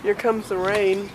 Here comes the rain.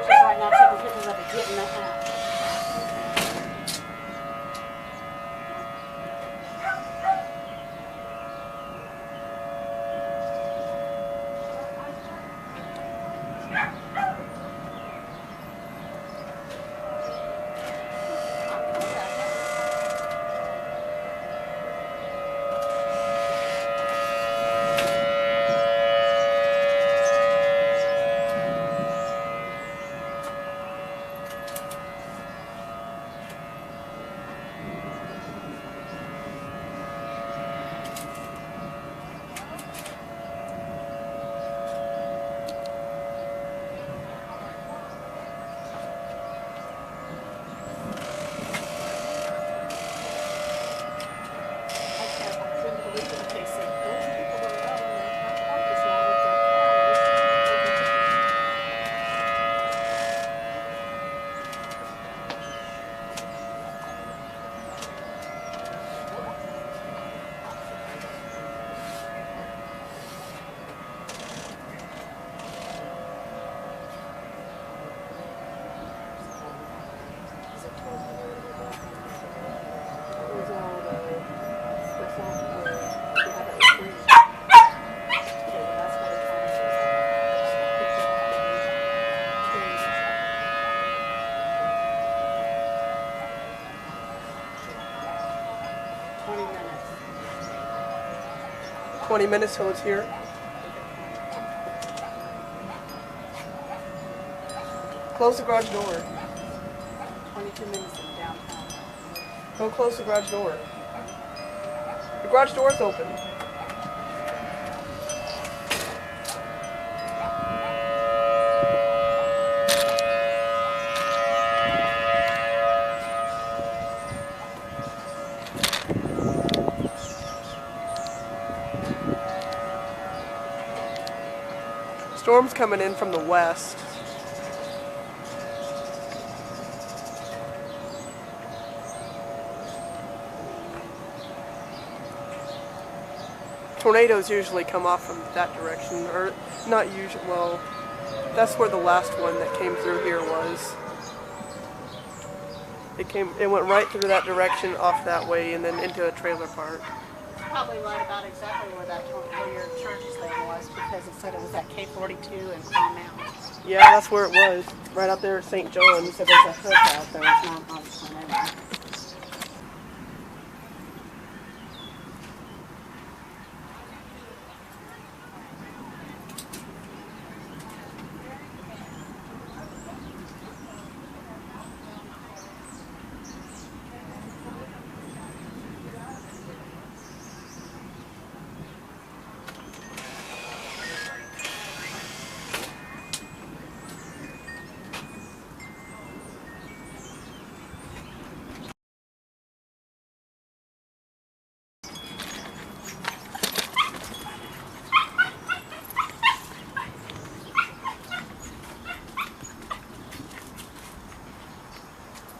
Right now, taking pictures of it getting the house. 20 minutes till it's here. Close the garage door. 22 minutes in downtown. Don't close the garage door. The garage door's open. Storm's coming in from the west. Tornadoes usually come off from that direction, or not usually, well, that's where the last one that came through here was. It went right through that direction, off that way, and then into a trailer park. Probably right about exactly where your church's thing was, because it said it was at K42 and Palm Mountain. Yeah, that's where it was, right out there at St. John's. So there's a hook out there. It's not on the tornado.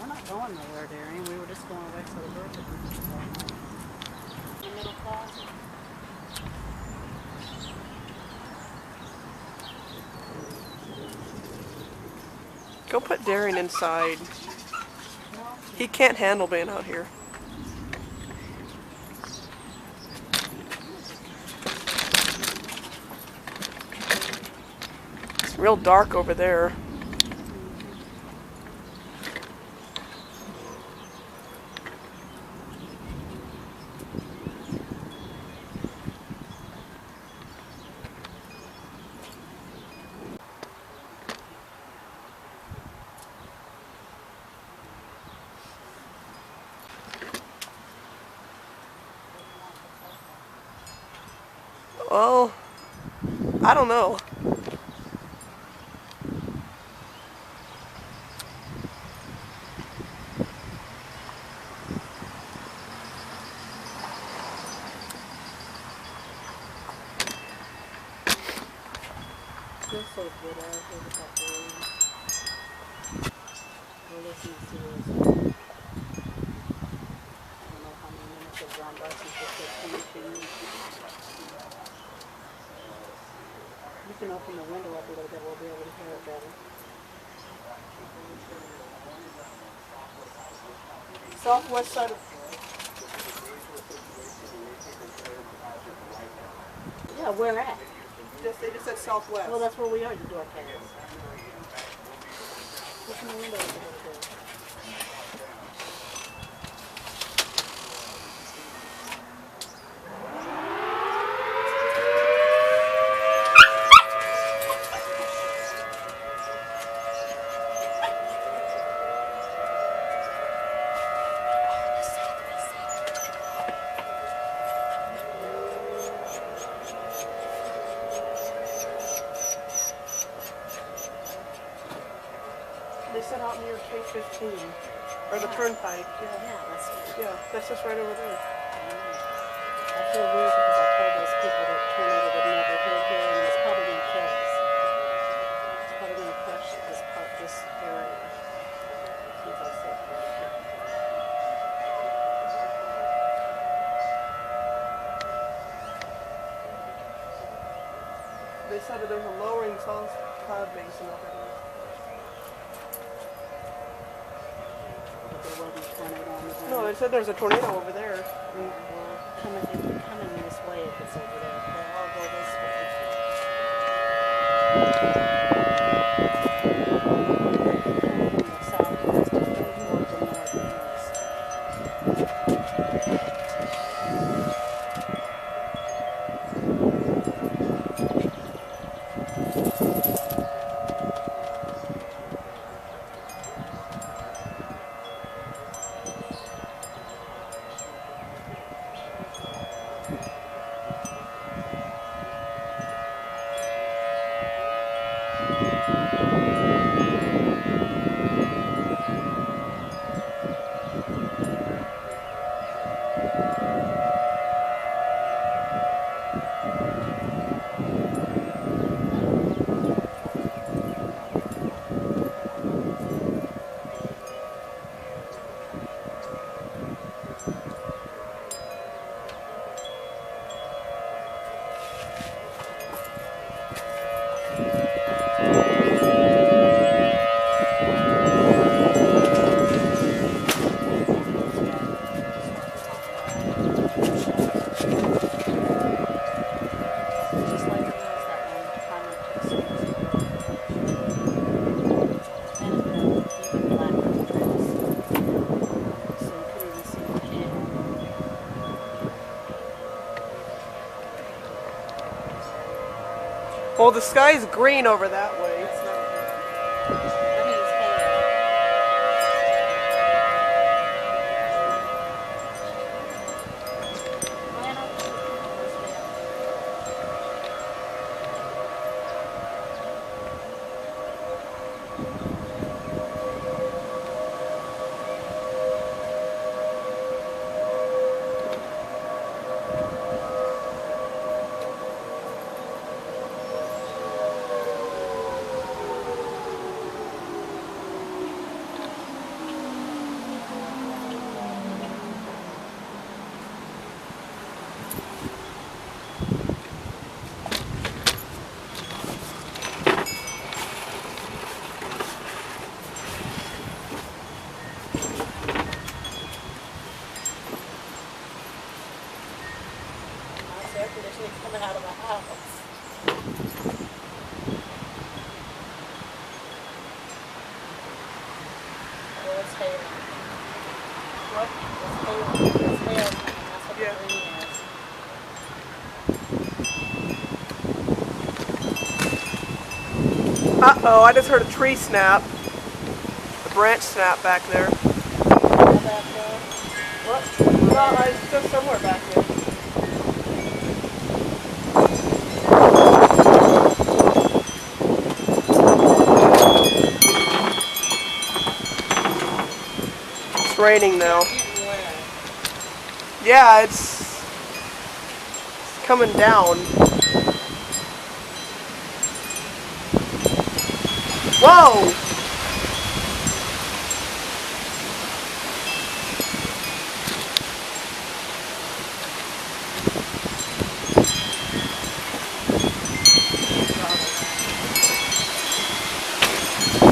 We're not going nowhere, Darian. We were just going away for the birthday. The middle closet. Go put Darren inside. He can't handle being out here. It's real dark over there. Well, I don't know. Feels so good out here with that rain. We're listening to this. I don't know how many minutes have gone by since this was 22 minutes. You can open the window up a little bit, we'll be able to hear it better. Southwest side of... Yeah, where at? They just said southwest. Well, that's where we are, the door pass. Open the window up a little bit. They said out near K-15, or the turnpike. Yeah, That's just right over there. I feel weird because I told those people that tornado would never hit here and it's probably going to kill us. It's probably going to crush this area. Since I said that. They said that there's a lowering cloud basin over there. But there wasn't a tornado on the ground. No, they said there's a tornado over there. Well, it would come in this way if it's over there. But I'll go this way. From the southwest, it's going towards the northeast. Just like it was that one time I took Susie. And even black dress. So you couldn't even see her head. Well, the sky's green over that way. It's not her. I mean, it's hair. Man, I was hailing. What? It's hailing. It's hail coming. That's what Yeah. the green is. Uh-oh, I just heard a tree snap. A branch snap back there. All back there. What? No, it's just somewhere back there. It's raining now. Getting wet. Yeah, it's coming down. Whoa!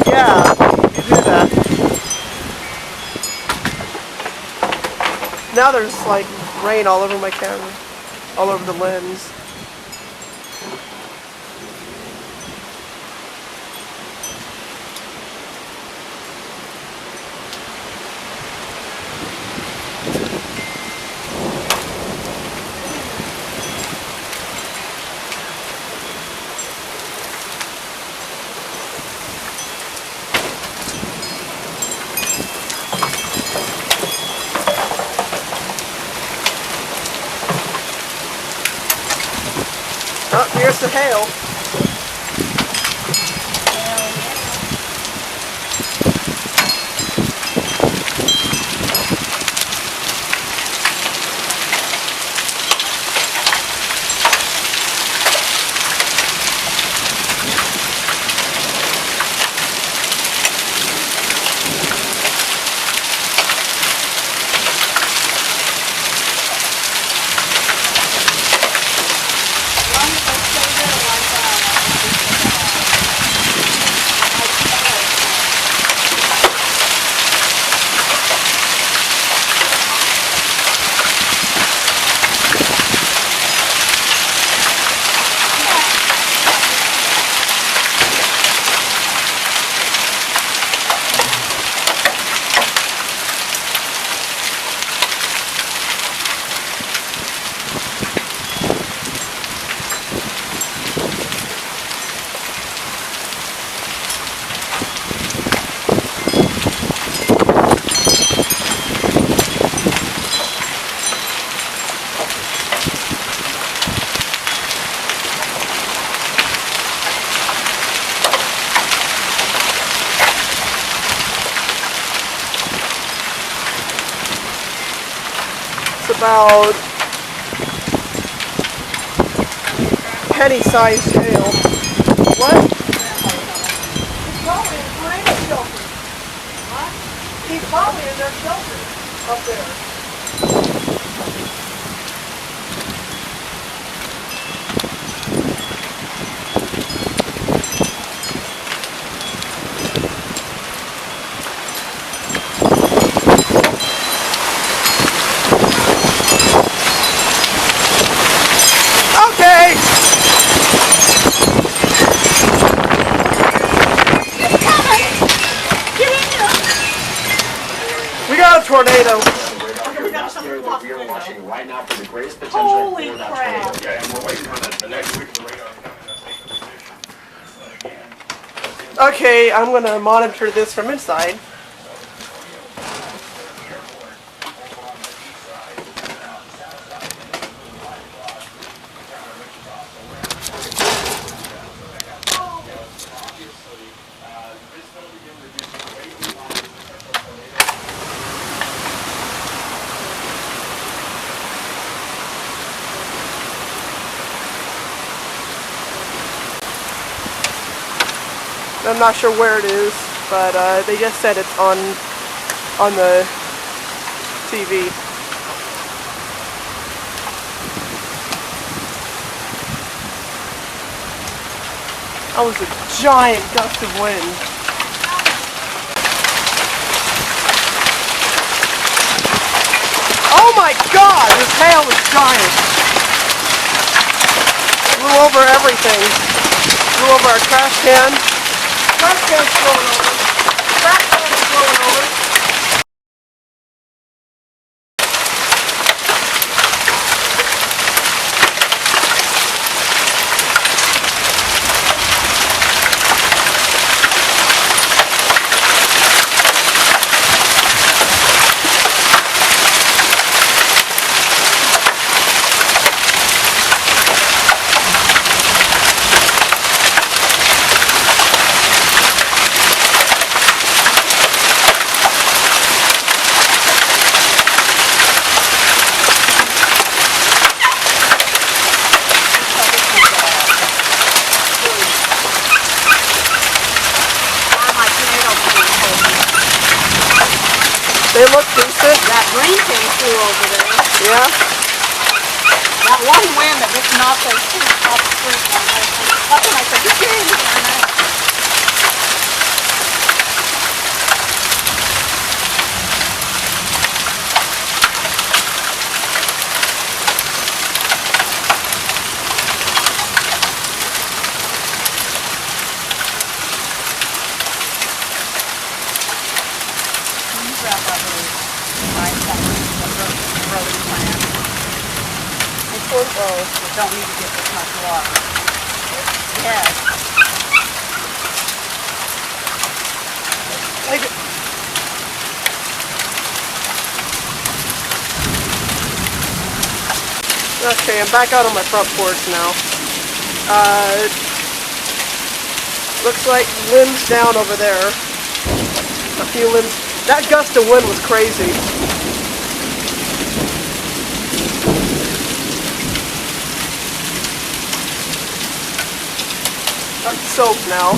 Yeah, you do that. Now there's like rain all over my camera, all over the lens. Oh, here's the hail. It's about penny-sized hail. What? He's probably in tornado shelter. What? He's probably in their shelter up there. Okay. We got a tornado. We are watching right now for the greatest potential Holy for that crap. tornado. Yeah, and we're waiting for the next week. The radar Okay, I'm gonna monitor this from inside. I'm not sure where it is, but they just said it's on the TV. That was a giant gust of wind. Oh my God! This hail is giant. Blew over everything. Blew over our trash can. Trash can's blowing over. Trash can's blowing over. They look decent. That green thing flew over there. Yeah. That one wind that just knocked those trees off the street. That's when I said, you can't even hear that. Grab that little pipe, that road plan. Oh. You don't need to get this much water. Yes. Take it. Okay, I'm back out on my front porch now. Looks like limbs down over there. A few limbs. That gust of wind was crazy. I'm soaked now.